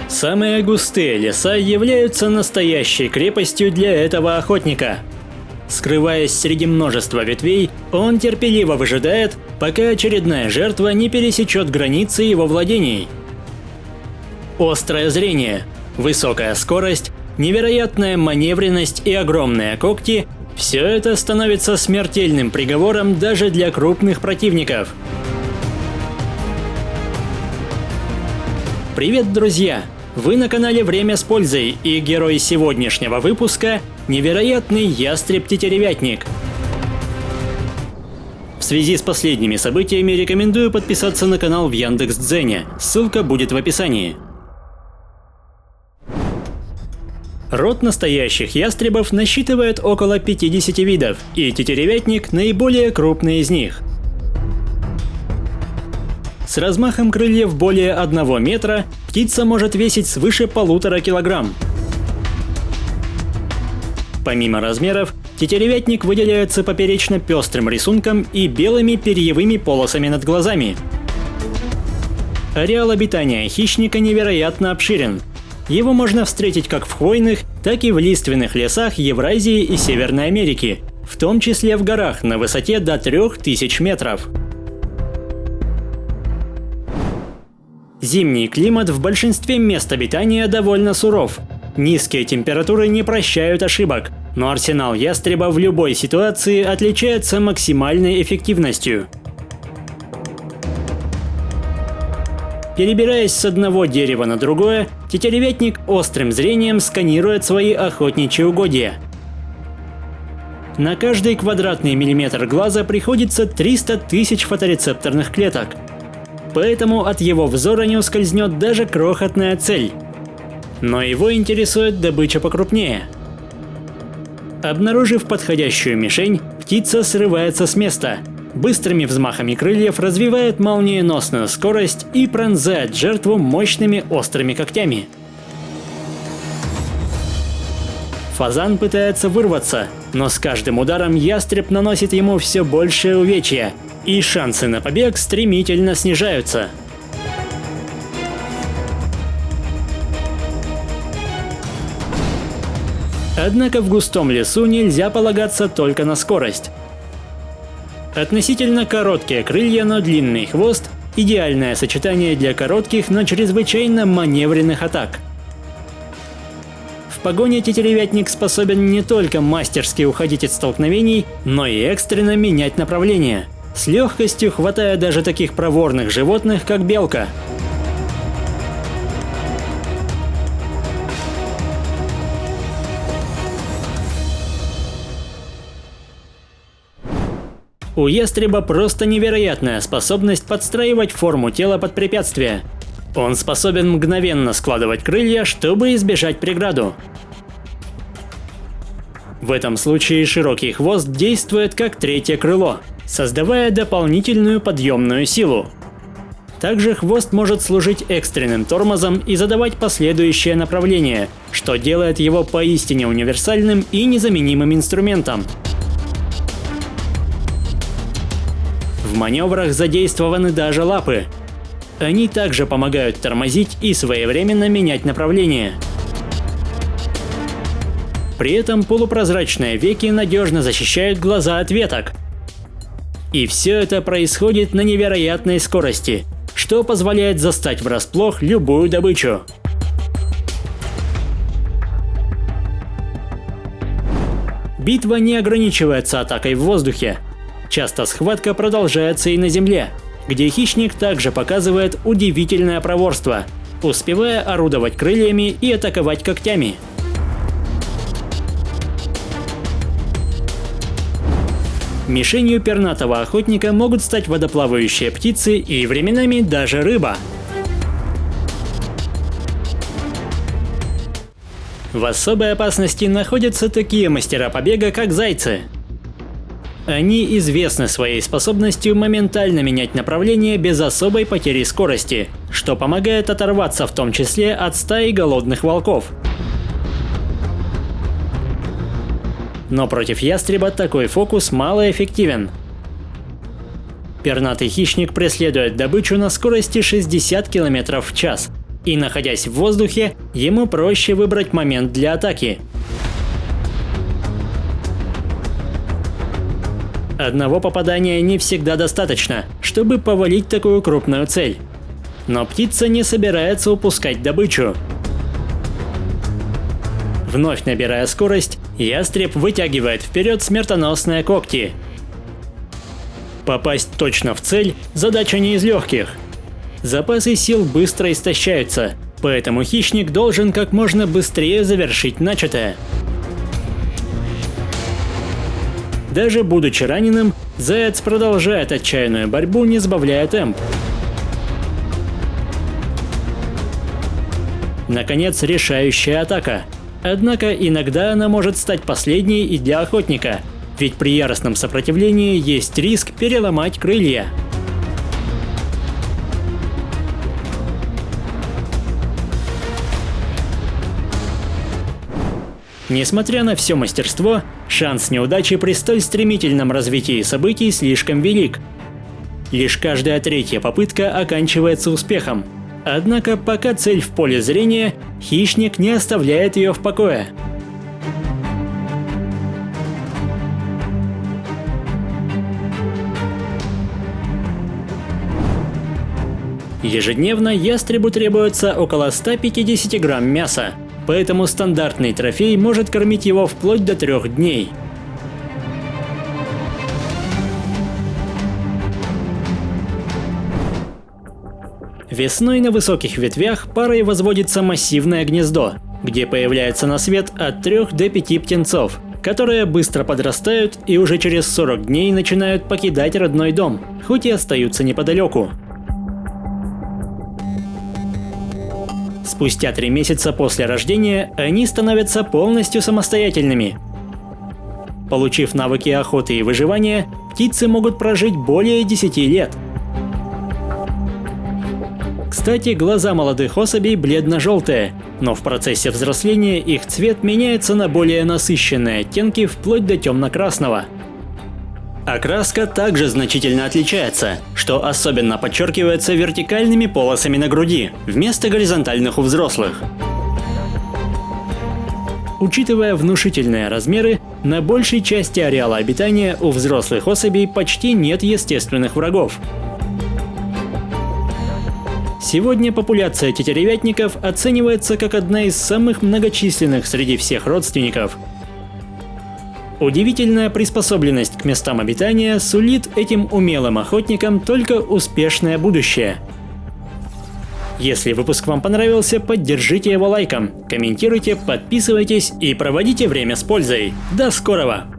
Самые густые леса являются настоящей крепостью для этого охотника. Скрываясь среди множества ветвей, он терпеливо выжидает, пока очередная жертва не пересечет границы его владений. Острое зрение, высокая скорость, невероятная маневренность и огромные когти – все это становится смертельным приговором даже для крупных противников. Привет, друзья! Вы на канале «Время с пользой», и герой сегодняшнего выпуска – невероятный ястреб-тетеревятник. В связи с последними событиями рекомендую подписаться на канал в Яндекс.Дзене, ссылка будет в описании. Род настоящих ястребов насчитывает около 50 видов, и тетеревятник – наиболее крупный из них. С размахом крыльев более 1 метра птица может весить свыше 1,5 килограмм. Помимо размеров, тетеревятник выделяется поперечно-пестрым рисунком и белыми перьевыми полосами над глазами. Ареал обитания хищника невероятно обширен. Его можно встретить как в хвойных, так и в лиственных лесах Евразии и Северной Америки, в том числе в горах на высоте до 3000 метров. Зимний климат в большинстве мест обитания довольно суров. Низкие температуры не прощают ошибок, но арсенал ястреба в любой ситуации отличается максимальной эффективностью. Перебираясь с одного дерева на другое, тетеревятник острым зрением сканирует свои охотничьи угодья. На каждый квадратный миллиметр глаза приходится 300 тысяч фоторецепторных клеток. Поэтому от его взора не ускользнет даже крохотная цель. Но его интересует добыча покрупнее. Обнаружив подходящую мишень, птица срывается с места, быстрыми взмахами крыльев развивает молниеносную скорость и пронзает жертву мощными острыми когтями. Фазан пытается вырваться, но с каждым ударом ястреб наносит ему все большее увечья, и шансы на побег стремительно снижаются. Однако в густом лесу нельзя полагаться только на скорость. Относительно короткие крылья, но длинный хвост – идеальное сочетание для коротких, но чрезвычайно маневренных атак. В погоне тетеревятник способен не только мастерски уходить от столкновений, но и экстренно менять направление, с легкостью хватая даже таких проворных животных, как белка. У ястреба просто невероятная способность подстраивать форму тела под препятствия. Он способен мгновенно складывать крылья, чтобы избежать преграду. В этом случае широкий хвост действует как третье крыло, создавая дополнительную подъемную силу. Также хвост может служить экстренным тормозом и задавать последующее направление, что делает его поистине универсальным и незаменимым инструментом. В маневрах задействованы даже лапы. Они также помогают тормозить и своевременно менять направление. При этом полупрозрачные веки надежно защищают глаза от веток. И все это происходит на невероятной скорости, что позволяет застать врасплох любую добычу. Битва не ограничивается атакой в воздухе. Часто схватка продолжается и на земле, где хищник также показывает удивительное проворство, успевая орудовать крыльями и атаковать когтями. Мишенью пернатого охотника могут стать водоплавающие птицы и временами даже рыба. В особой опасности находятся такие мастера побега, как зайцы. Они известны своей способностью моментально менять направление без особой потери скорости, что помогает оторваться в том числе от стаи голодных волков. Но против ястреба такой фокус малоэффективен. Пернатый хищник преследует добычу на скорости 60 км в час, и находясь в воздухе, ему проще выбрать момент для атаки. Одного попадания не всегда достаточно, чтобы повалить такую крупную цель. Но птица не собирается упускать добычу. Вновь набирая скорость, ястреб вытягивает вперед смертоносные когти. Попасть точно в цель – задача не из легких. Запасы сил быстро истощаются, поэтому хищник должен как можно быстрее завершить начатое. Даже будучи раненым, заяц продолжает отчаянную борьбу, не сбавляя темп. Наконец, решающая атака. Однако иногда она может стать последней и для охотника, ведь при яростном сопротивлении есть риск переломать крылья. Несмотря на все мастерство, шанс неудачи при столь стремительном развитии событий слишком велик. Лишь каждая третья попытка оканчивается успехом. Однако пока цель в поле зрения, хищник не оставляет ее в покое. Ежедневно ястребу требуется около 150 грамм мяса, поэтому стандартный трофей может кормить его вплоть до 3 дней. Весной на высоких ветвях парой возводится массивное гнездо, где появляется на свет от 3 до 5 птенцов, которые быстро подрастают и уже через 40 дней начинают покидать родной дом, хоть и остаются неподалеку. Спустя 3 месяца после рождения они становятся полностью самостоятельными. Получив навыки охоты и выживания, птицы могут прожить более 10 лет. Кстати, глаза молодых особей бледно-желтые, но в процессе взросления их цвет меняется на более насыщенные оттенки вплоть до темно-красного. Окраска также значительно отличается, что особенно подчеркивается вертикальными полосами на груди, вместо горизонтальных у взрослых. Учитывая внушительные размеры, на большей части ареала обитания у взрослых особей почти нет естественных врагов. Сегодня популяция тетеревятников оценивается как одна из самых многочисленных среди всех родственников. Удивительная приспособленность к местам обитания сулит этим умелым охотникам только успешное будущее. Если выпуск вам понравился, поддержите его лайком, комментируйте, подписывайтесь и проводите время с пользой. До скорого!